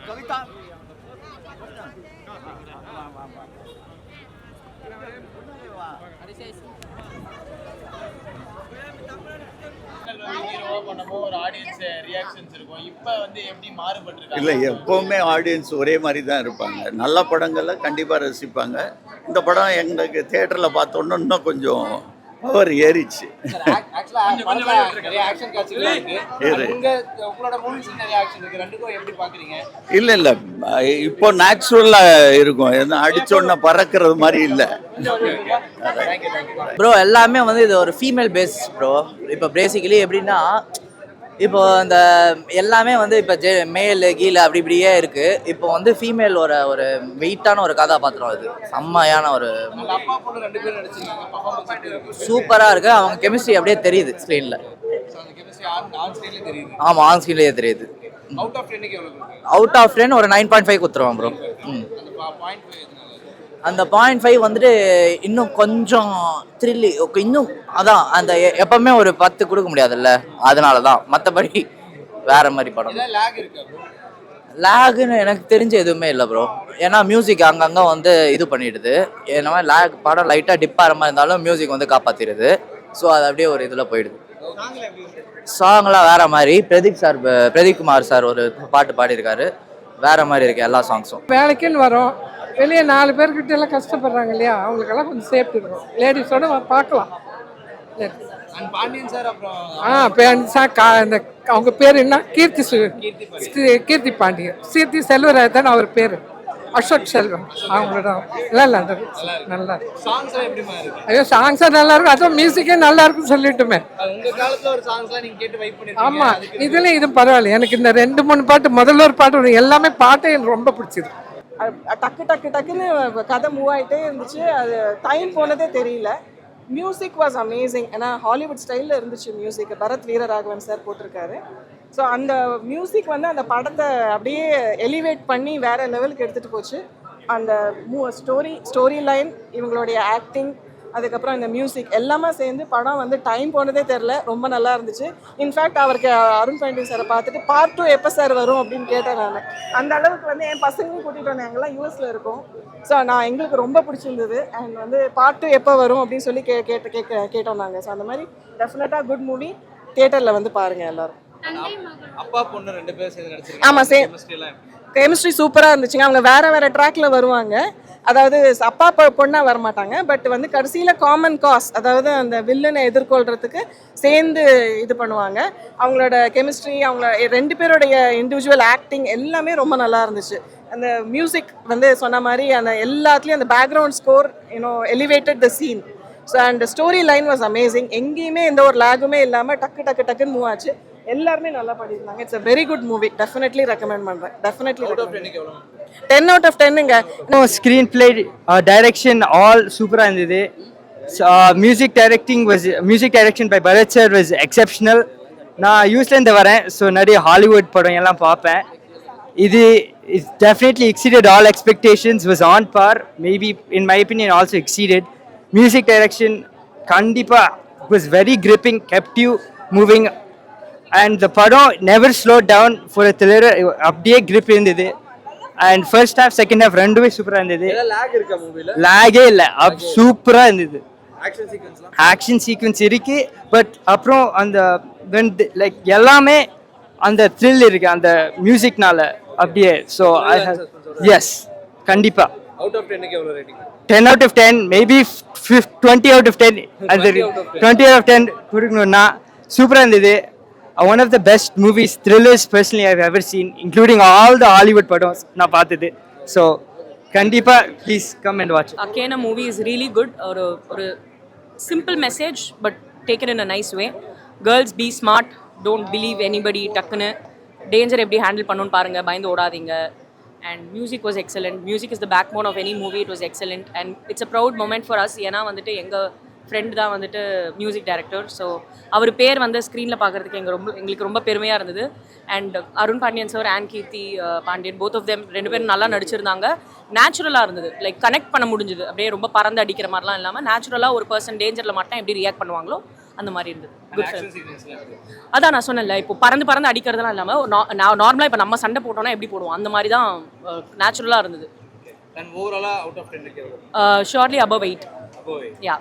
கவிதா இல்லை, எப்போவுமே ஆடியன்ஸ் ஒரே மாதிரி தான் இருப்பாங்க. நல்ல படங்களை கண்டிப்பாக ரசிப்பாங்க. இந்த படம் எங்களுக்கு தியேட்டரில் பார்த்தோன்னா இன்னும் கொஞ்சம் பவர் ஏறிச்சு. இல்லை இல்லை, இப்போ நேச்சுரலாக இருக்கும். எதுவும் அடிச்சோன்னா பறக்கிறது மாதிரி இல்லை ப்ரோ. எல்லாமே வந்து இது ஒரு ஃபீமேல் பேஸ் ப்ரோ. இப்போ பேசிக்கலி எப்படின்னா, இப்போ அந்த எல்லாமே வந்து இப்போ மேலு கீழே அப்படி இப்படியே இருக்கு. இப்போ வந்து ஃபீமேல் ஒரு வெயிட்டான ஒரு கதாபாத்திரம். அது செம்மையான ஒரு சூப்பராக இருக்கு. அவங்க கெமிஸ்ட்ரி அப்படியே தெரியுது ஸ்க்ரீனில். ஆமாம், ஆன் ஸ்க்ரீன்லேயே தெரியுது. அவுட் ஆஃப் 10 ஒரு 9.5 கொடுத்துருவான் ப்ரோ. அந்த 0.5 வந்துட்டு இன்னும் கொஞ்சம் த்ரில்லி இன்னும் அதான் அந்த எப்பவுமே ஒரு 10 கொடுக்க முடியாதுல்ல, அதனால தான். மற்றபடி வேற மாதிரி படம். லேகுன்னு எனக்கு தெரிஞ்ச எதுவுமே இல்லை ப்ரோ. ஏன்னா மியூசிக் அங்கங்கே வந்து இது பண்ணிடுது. ஏன்னா லேக் படம் லைட்டாக டிப் ஆகிற மாதிரி இருந்தாலும் மியூசிக் வந்து காப்பாற்றிடுது. ஸோ அது அப்படியே ஒரு இதில் போயிடுது. சாங்லாம் வேற மாதிரி. பிரதீப் குமார் சார் ஒரு பாட்டு பாடியிருக்காரு. வேற மாதிரி இருக்கு எல்லா சாங்ஸும். வேலைக்குன்னு வரோம், வெளியே 4 பேர்கிட்ட எல்லாம் கஷ்டப்படுறாங்க இல்லையா, அவங்களுக்கெல்லாம் கொஞ்சம் சேஃப்டி இருக்கும். லேடிஸோட பார்க்கலாம். அவங்க பேர் என்ன, கீர்த்தி பாண்டியன், கீர்த்தி செல்வராஜ் தானே அவர் பேர். அசோக் செல்வம் அவங்களோட நல்லா நல்லா ஐயோ சாங்ஸா நல்லா இருக்கும். அதுவும் மியூசிக்கே நல்லா இருக்குன்னு சொல்லிட்டுமே. ஆமா, இதுல இது பரவாயில்ல. எனக்கு இந்த 2-3 பாட்டு, முதல்ல ஒரு பாட்டு எல்லாமே பாட்டு எனக்கு ரொம்ப பிடிச்சது. டக்குன்னு கதை மூவ் ஆகிட்டே இருந்துச்சு. அது டைம் போனதே தெரியல. Music was amazing. ஏன்னா ஹாலிவுட் ஸ்டைலில் இருந்துச்சு மியூசிக். பரத் வீரராகவன் சார் போட்டிருக்காரு. ஸோ அந்த மியூசிக் வந்து அந்த படத்தை அப்படியே எலிவேட் பண்ணி வேறு லெவலுக்கு எடுத்துகிட்டு போச்சு. அந்த ஸ்டோரி லைன், இவங்களுடைய ஆக்டிங், அதுக்கப்புறம் இந்த மியூசிக் எல்லாமே சேர்ந்து படம் வந்து டைம் போனதே தெரில. ரொம்ப நல்லா இருந்துச்சு. இன்ஃபேக்ட் அவருக்கு அருண் பாண்டியன் சாரை பார்த்துட்டு பார்ட் 2 எப்போ சார் வரும் அப்படின்னு கேட்டேன் நான். அந்த அளவுக்கு வந்து என் பசங்களும் கூட்டிகிட்டு வந்தேன். எங்கெல்லாம் யூஎஸில் இருக்கோம். ஸோ எங்களுக்கு ரொம்ப பிடிச்சிருந்தது. அண்ட் வந்து பார்ட் 2 எப்போ வரும் அப்படின்னு சொல்லி கேட்டோம் நாங்கள். ஸோ அந்த மாதிரி டெஃபினட்டாக குட் மூவி. தியேட்டரில் வந்து பாருங்கள் எல்லாரும். அப்பா பொண்ணு 2 பேர் சேர்ந்து நடிச்சிருக்காங்க. ஆமாம், கெமிஸ்ட்ரி சூப்பராக இருந்துச்சுங்க. அவங்க வேறு ட்ராக்கில் வருவாங்க. அதாவது அப்பா பொண்ணாக வரமாட்டாங்க. பட் வந்து கடைசியில் காமன் காஸ், அதாவது அந்த வில்லனை எதிர்கொள்கிறதுக்கு சேர்ந்து இது பண்ணுவாங்க. அவங்களோட கெமிஸ்ட்ரி, அவங்க 2 பேருடைய இண்டிவிஜுவல் ஆக்டிங் எல்லாமே ரொம்ப நல்லா இருந்துச்சு. அந்த மியூசிக் வந்து சொன்ன மாதிரி அந்த எல்லாத்துலேயும் அந்த background score elevated the scene. So and story line was amazing. எங்கேயுமே எந்த ஒரு லேகுமே இல்லாமல் டக்குன்னு மூவ் ஆச்சு. எல்லாருமே நல்லா பண்ணியிருந்தாங்க. It's a very good movie. Definitely recommend பண்ணுறேன். டெஃபினெட்லி 10 out of 10ங்க. ஸ்க்ரீன் பிளே, டைரக்ஷன் ஆல் சூப்பராக இருந்தது. Music direction by Bharath sir was exceptional. நான் யூஸ்லேருந்து வரேன், ஸோ நிறைய ஹாலிவுட் படம் எல்லாம் பார்ப்பேன். இது is definitely exceeded all expectations, was on par, maybe in my opinion also exceeded. Music direction கண்டிப்பாக was very gripping, kept you moving, and the படம் never slowed down for a thriller. அப்படியே grip இருந்தது. And first half second half ரெண்டுமே சூப்பராக இருந்தது. லேகே இல்லை, சூப்பராக இருந்தது. ஆக்ஷன் சீக்வன்ஸ் இருக்கு. பட் அப்புறம் அந்த லைக் எல்லாமே அந்த த்ரில் இருக்கு அந்த மியூசிக்னால அப்படியே. ஸோ எஸ், கண்டிப்பாா 10 out of 10, maybe 20 out of 10. அந்த 20 out of 10 கொடுக்கணும்னா சூப்பராக இருந்தது. One of the best movies, thrillers personally I've ever seen, including all the Hollywood padoms na paathudu. So kandipa please come and watch it. Akena movie is really good. Or simple message but taken in a nice way. Girls, be smart, don't believe anybody. Takkunu danger eppadi handle pannonu paarenga, bayindu odadinga. And music was excellent. Music is the backbone of any movie. It was excellent and it's a proud moment for us. ஏனா வந்துட்டு எங்க friend தான் வந்துட்டு music director. So அவர் பேர் வந்து ஸ்க்ரீனில் பார்க்குறதுக்கு எங்களுக்கு ரொம்ப பெருமையாக இருந்தது. And Arun Pandian sir and Keerthi Pandian, both of them 2 பேரும் நல்லா நடிச்சிருந்தாங்க. நேச்சுரலாக இருந்தது. லைக் கனெக்ட் பண்ண முடிஞ்சுது. அப்படியே ரொம்ப பறந்து அடிக்கிற மாதிரிலாம் இல்லாமல் நேச்சுரலாக ஒரு பர்சன் டேஞ்சரில் மட்டும் எப்படி ரியாக்ட் பண்ணுவாங்களோ அந்த மாதிரி இருந்தது குட் ஃபிலிம். ஆக்ஷன் சீக்வென்ஸ்லாம் எப்படி? அதான் நான் சொன்னேன்ல, இப்போ பறந்து அடிக்கிறதுலாம் இல்லாமல் நார்மலாக இப்போ நம்ம சண்டை போட்டோம்னா எப்படி போடுவோம் அந்த மாதிரி தான் நேச்சுரலாக இருந்தது. அண்ட் ஓவராலா அவுட் ஆஃப் 10 எவ்வளவு? Surely above 8. Above 8. யா